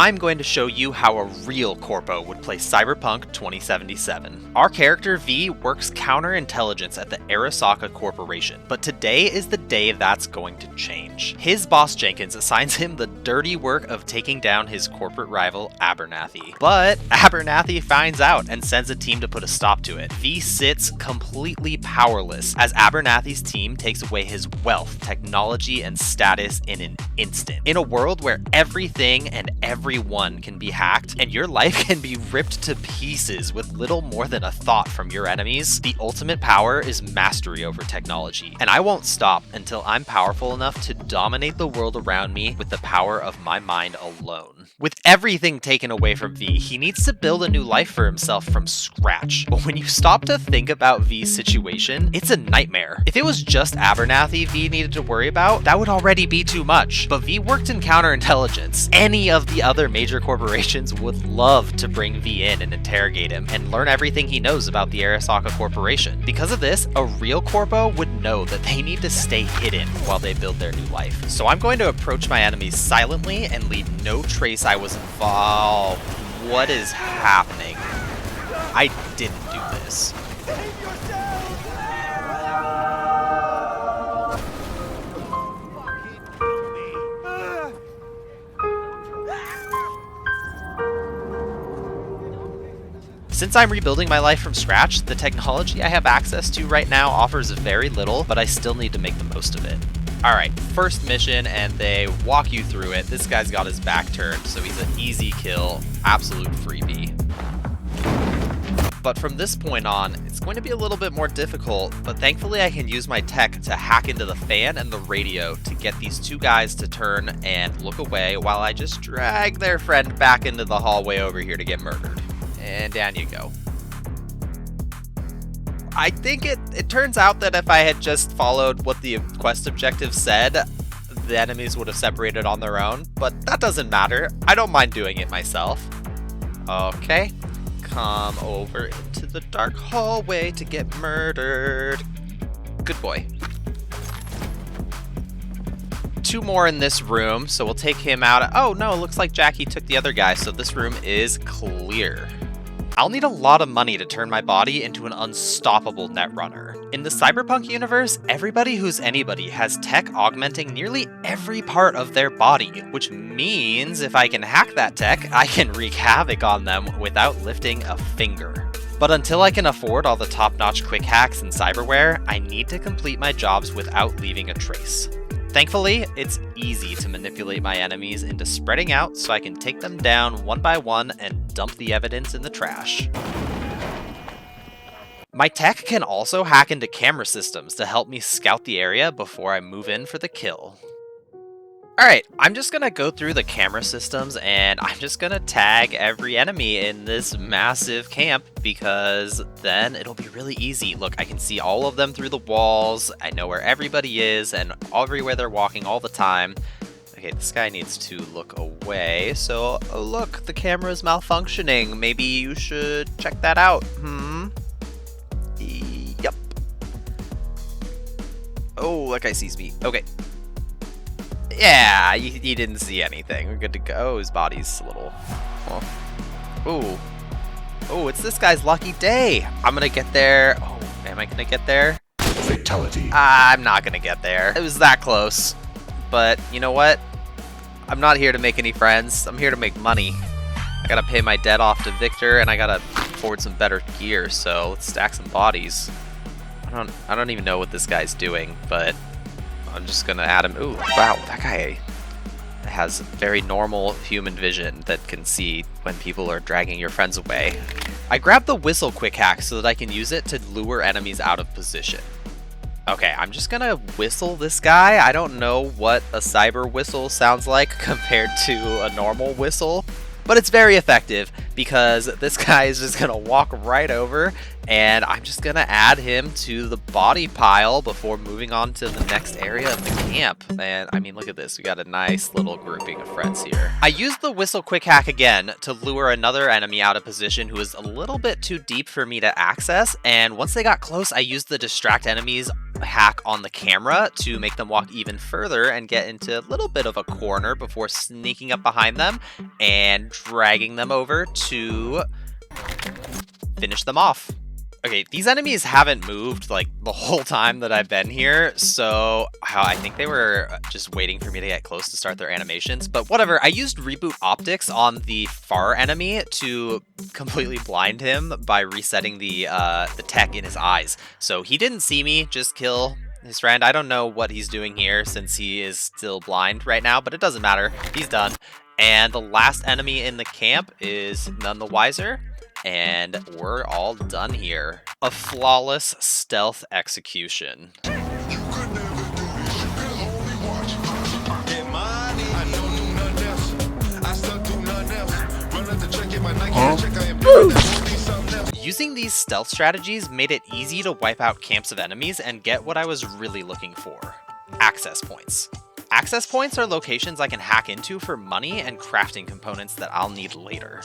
I'm going to show you how a real corpo would play Cyberpunk 2077. Our character V works counterintelligence at the Arasaka Corporation, but today is the day that's going to change. His boss Jenkins assigns him the dirty work of taking down his corporate rival Abernathy. But Abernathy finds out and sends a team to put a stop to it. V sits completely powerless as Abernathy's team takes away his wealth, technology, and status in an instant. In a world where everything and everyone can be hacked and your life can be ripped to pieces with little more than a thought from your enemies, the ultimate power is mastery over technology. And I won't stop until I'm powerful enough to dominate the world around me with the power of my mind alone. With everything taken away from V, he needs to build a new life for himself from scratch. But when you stop to think about V's situation, it's a nightmare. If it was just Abernathy V needed to worry about, that would already be too much. But V worked in counterintelligence. Any of the other major corporations would love to bring V in and interrogate him and learn everything he knows about the Arasaka Corporation. Because of this, a real corpo would know that they need to stay hidden while they build their new life. So I'm going to approach my enemies silently and leave no trace I was involved. What is happening? I didn't do this. Since I'm rebuilding my life from scratch, the technology I have access to right now offers very little, but I still need to make the most of it. Alright, first mission, and they walk you through it. This guy's got his back turned, so he's an easy kill, absolute freebie. But from this point on, it's going to be a little bit more difficult, but thankfully I can use my tech to hack into the fan and the radio to get these two guys to turn and look away while I just drag their friend back into the hallway over here to get murdered. And down you go. I think it turns out that if I had just followed what the quest objective said, the enemies would have separated on their own, but that doesn't matter. I don't mind doing it myself. Okay, come over into the dark hallway to get murdered. Good boy. Two more in this room, so we'll take him out. Oh no, it looks like Jackie took the other guy, so this room is clear. I'll need a lot of money to turn my body into an unstoppable netrunner. In the Cyberpunk universe, everybody who's anybody has tech augmenting nearly every part of their body, which means if I can hack that tech, I can wreak havoc on them without lifting a finger. But until I can afford all the top-notch quick hacks and cyberware, I need to complete my jobs without leaving a trace. Thankfully, it's easy to manipulate my enemies into spreading out so I can take them down one by one and dump the evidence in the trash. My tech can also hack into camera systems to help me scout the area before I move in for the kill. Alright, I'm just gonna go through the camera systems and I'm just gonna tag every enemy in this massive camp because then it'll be really easy. Look, I can see all of them through the walls, I know where everybody is and everywhere they're walking all the time. Okay, this guy needs to look away, so look, the camera's malfunctioning. Maybe you should check that out. Yep. Oh, that guy sees me. Okay. Yeah, he didn't see anything. We're good to go. His body's a little... Oh. Oh, it's this guy's lucky day. I'm gonna get there. Oh, am I gonna get there? Fatality. I'm not gonna get there. It was that close. But you know what? I'm not here to make any friends. I'm here to make money. I gotta pay my debt off to Victor, and I gotta afford some better gear, so let's stack some bodies. I don't even know what this guy's doing, but I'm just gonna add him. Ooh, wow, that guy has very normal human vision that can see when people are dragging your friends away. I grabbed the whistle quick hack so that I can use it to lure enemies out of position. Okay, I'm just gonna whistle this guy. I don't know what a cyber whistle sounds like compared to a normal whistle, but it's very effective because this guy is just gonna walk right over and I'm just gonna add him to the body pile before moving on to the next area of the camp. And I mean, look at this, we got a nice little grouping of friends here. I used the whistle quick hack again to lure another enemy out of position who was a little bit too deep for me to access, and once they got close, I used the distract enemies hack on the camera to make them walk even further and get into a little bit of a corner before sneaking up behind them and dragging them over to finish them off. Okay, these enemies haven't moved like the whole time that I've been here, so I think they were just waiting for me to get close to start their animations, but whatever. I used reboot optics on the far enemy to completely blind him by resetting the tech in his eyes. So he didn't see me just kill his friend. I don't know what he's doing here since he is still blind right now, but it doesn't matter. He's done. And the last enemy in the camp is none the wiser. And we're all done here. A flawless stealth execution. Using these stealth strategies made it easy to wipe out camps of enemies and get what I was really looking for: access points. Access points are locations I can hack into for money and crafting components that I'll need later.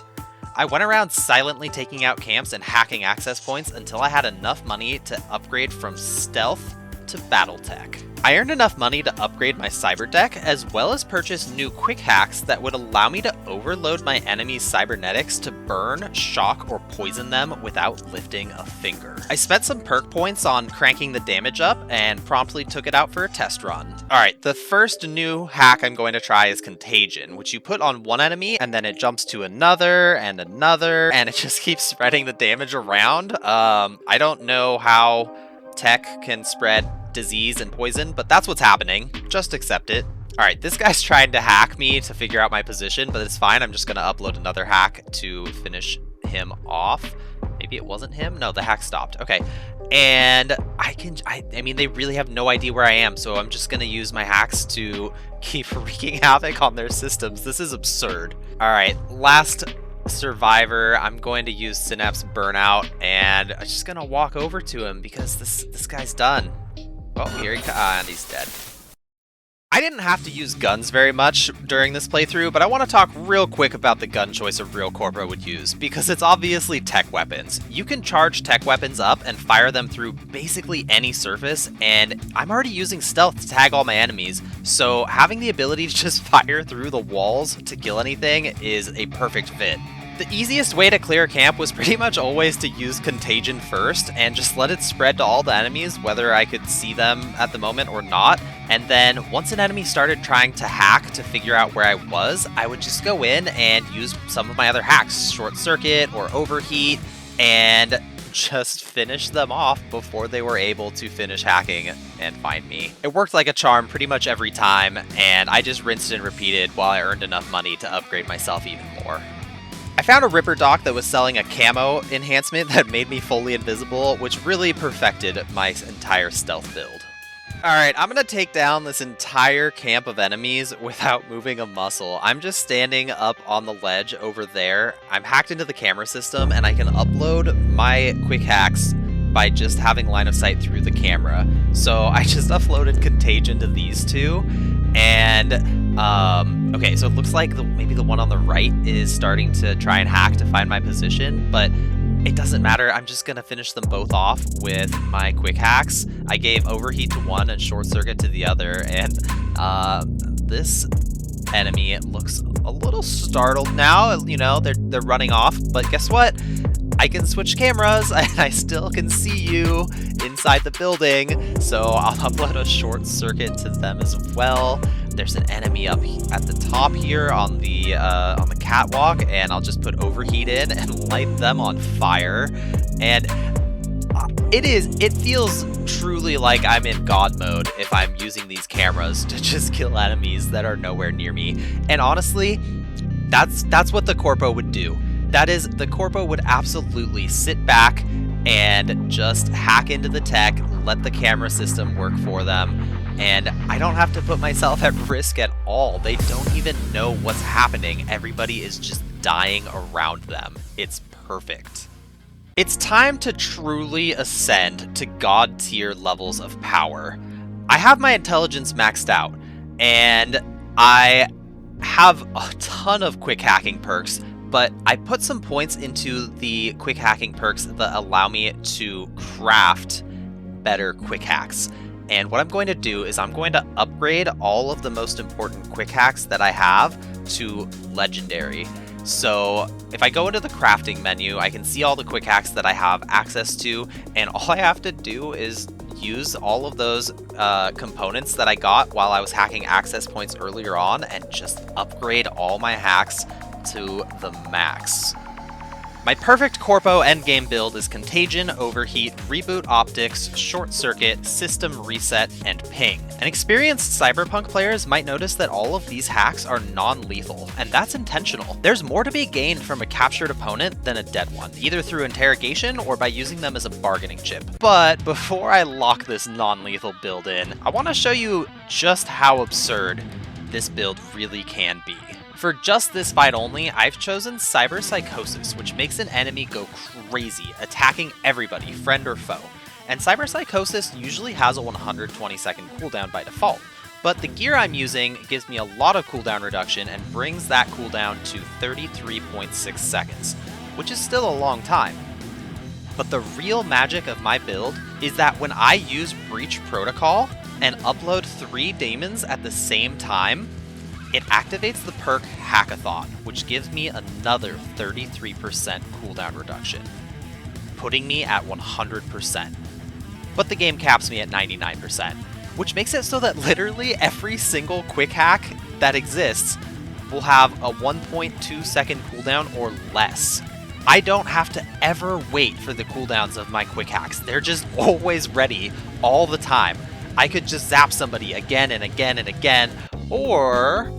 I went around silently taking out camps and hacking access points until I had enough money to upgrade from stealth to battle tech. I earned enough money to upgrade my cyber deck, as well as purchase new quick hacks that would allow me to overload my enemies' cybernetics to burn, shock, or poison them without lifting a finger. I spent some perk points on cranking the damage up and promptly took it out for a test run. Alright, the first new hack I'm going to try is Contagion, which you put on one enemy and then it jumps to another, and it just keeps spreading the damage around. I don't know how tech can spread disease and poison, but that's what's happening. Just accept it. Alright, this guy's trying to hack me to figure out my position, but it's fine. I'm just gonna upload another hack to finish him off. Maybe it wasn't him? No, the hack stopped. Okay. And I mean, they really have no idea where I am, so I'm just gonna use my hacks to keep wreaking havoc on their systems. This is absurd. Alright, last survivor. I'm going to use Synapse Burnout, and I'm just gonna walk over to him because this guy's done. Oh, here he comes, and he's dead. I didn't have to use guns very much during this playthrough, but I want to talk real quick about the gun choice a Real Corpo would use, because it's obviously tech weapons. You can charge tech weapons up and fire them through basically any surface, and I'm already using stealth to tag all my enemies, so having the ability to just fire through the walls to kill anything is a perfect fit. The easiest way to clear a camp was pretty much always to use Contagion first and just let it spread to all the enemies, whether I could see them at the moment or not. And then once an enemy started trying to hack to figure out where I was, I would just go in and use some of my other hacks, Short Circuit or Overheat, and just finish them off before they were able to finish hacking and find me. It worked like a charm pretty much every time, and I just rinsed and repeated while I earned enough money to upgrade myself even more. I found a Ripper doc that was selling a camo enhancement that made me fully invisible, which really perfected my entire stealth build. Alright, I'm gonna take down this entire camp of enemies without moving a muscle. I'm just standing up on the ledge over there. I'm hacked into the camera system, and I can upload my quick hacks by just having line of sight through the camera. So I just uploaded Contagion to these two, and okay, so it looks like maybe the one on the right is starting to try and hack to find my position, but it doesn't matter. I'm just gonna finish them both off with my quick hacks. I gave Overheat to one and Short Circuit to the other, and this enemy looks a little startled now. You know, they're running off, but guess what? I can switch cameras, and I still can see you inside the building, so I'll upload a Short Circuit to them as well. There's an enemy up at the top here on the catwalk, and I'll just put Overheat in and light them on fire. And it feels truly like I'm in God mode if I'm using these cameras to just kill enemies that are nowhere near me. And honestly, that's what the Corpo would do. That is, the Corpo would absolutely sit back and just hack into the tech, let the camera system work for them, and I don't have to put myself at risk at all. They don't even know what's happening. Everybody is just dying around them. It's perfect. It's time to truly ascend to God tier levels of power. I have my intelligence maxed out, and I have a ton of quick hacking perks, but I put some points into the quick hacking perks that allow me to craft better quick hacks. And what I'm going to do is I'm going to upgrade all of the most important quick hacks that I have to legendary. So if I go into the crafting menu, I can see all the quick hacks that I have access to, and all I have to do is use all of those components that I got while I was hacking access points earlier on and just upgrade all my hacks to the max. My perfect Corpo endgame build is Contagion, Overheat, Reboot Optics, Short Circuit, System Reset, and Ping. And experienced Cyberpunk players might notice that all of these hacks are non-lethal, and that's intentional. There's more to be gained from a captured opponent than a dead one, either through interrogation or by using them as a bargaining chip. But before I lock this non-lethal build in, I want to show you just how absurd this build really can be. For just this fight only, I've chosen Cyberpsychosis, which makes an enemy go crazy, attacking everybody, friend or foe. And Cyberpsychosis usually has a 120-second cooldown by default, but the gear I'm using gives me a lot of cooldown reduction and brings that cooldown to 33.6 seconds, which is still a long time. But the real magic of my build is that when I use Breach Protocol and upload 3 daemons at the same time, it activates the perk Hackathon, which gives me another 33% cooldown reduction, putting me at 100%. But the game caps me at 99%, which makes it so that literally every single quick hack that exists will have a 1.2 second cooldown or less. I don't have to ever wait for the cooldowns of my quick hacks. They're just always ready all the time. I could just zap somebody again and again and again, or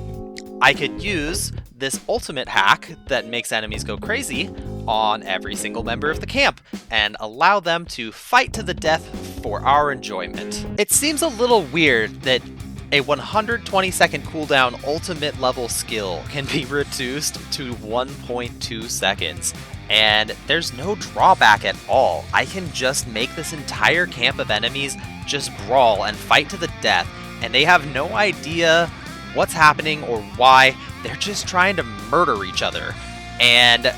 I could use this ultimate hack that makes enemies go crazy on every single member of the camp and allow them to fight to the death for our enjoyment. It seems a little weird that a 120-second cooldown ultimate level skill can be reduced to 1.2 seconds. And there's no drawback at all. I can just make this entire camp of enemies just brawl and fight to the death, and they have no idea what's happening or why. They're just trying to murder each other. And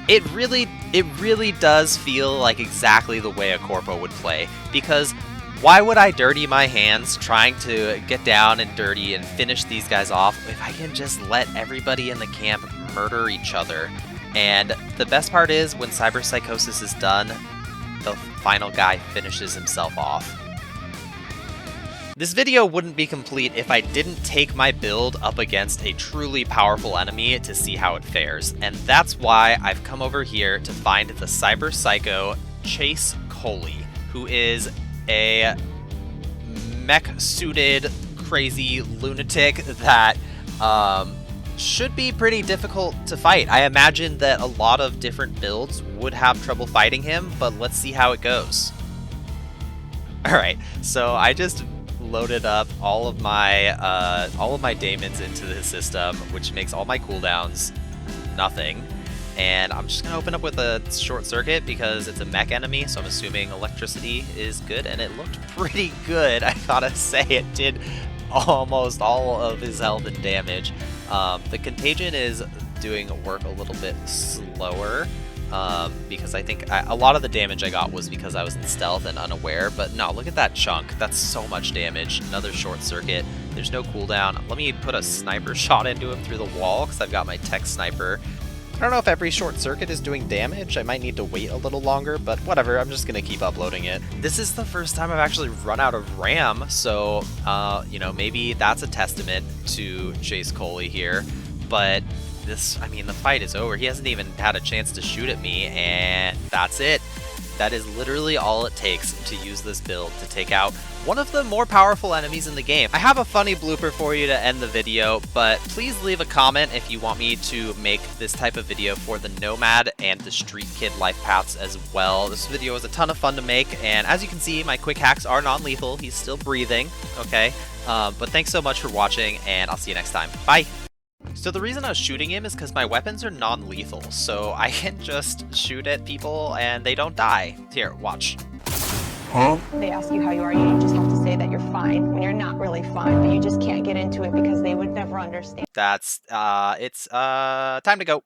it really does feel like exactly the way a Corpo would play, because why would I dirty my hands trying to get down and dirty and finish these guys off if I can just let everybody in the camp murder each other? And the best part is when Cyberpsychosis is done, the final guy finishes himself off. This video wouldn't be complete if I didn't take my build up against a truly powerful enemy to see how it fares, and that's why I've come over here to find the Cyberpsycho Chase Coley, who is a mech-suited crazy lunatic that should be pretty difficult to fight. I imagine that a lot of different builds would have trouble fighting him, but let's see how it goes. Alright, so I just loaded up all of my daemons into the system, which makes all my cooldowns nothing. And I'm just gonna open up with a short circuit because it's a mech enemy, so I'm assuming electricity is good, and it looked pretty good. I gotta say, it did almost all of his health and damage. The contagion is doing work a little bit slower, because I think a lot of the damage I got was because I was in stealth and unaware, but no, look at that chunk. That's so much damage. Another short circuit. There's no cooldown. Let me put a sniper shot into him through the wall because I've got my tech sniper. I don't know if every short circuit is doing damage. I might need to wait a little longer, but whatever, I'm just gonna keep uploading it. This is the first time I've actually run out of RAM, so, you know, maybe that's a testament to Chase Coley here, but this, I mean, the fight is over. He hasn't even had a chance to shoot at me, and that's it. That is literally all it takes to use this build to take out one of the more powerful enemies in the game. I have a funny blooper for you to end the video, but please leave a comment if you want me to make this type of video for the Nomad and the Street Kid life paths as well. This video was a ton of fun to make, and as you can see, my quick hacks are non-lethal. He's still breathing, okay? But thanks so much for watching, and I'll see you next time. Bye! So the reason I was shooting him is because my weapons are non-lethal, so I can just shoot at people and they don't die. Here, watch. Huh? They ask you how you are, you just have to say that you're fine when you're not really fine, but you just can't get into it because they would never understand. That's, it's, time to go.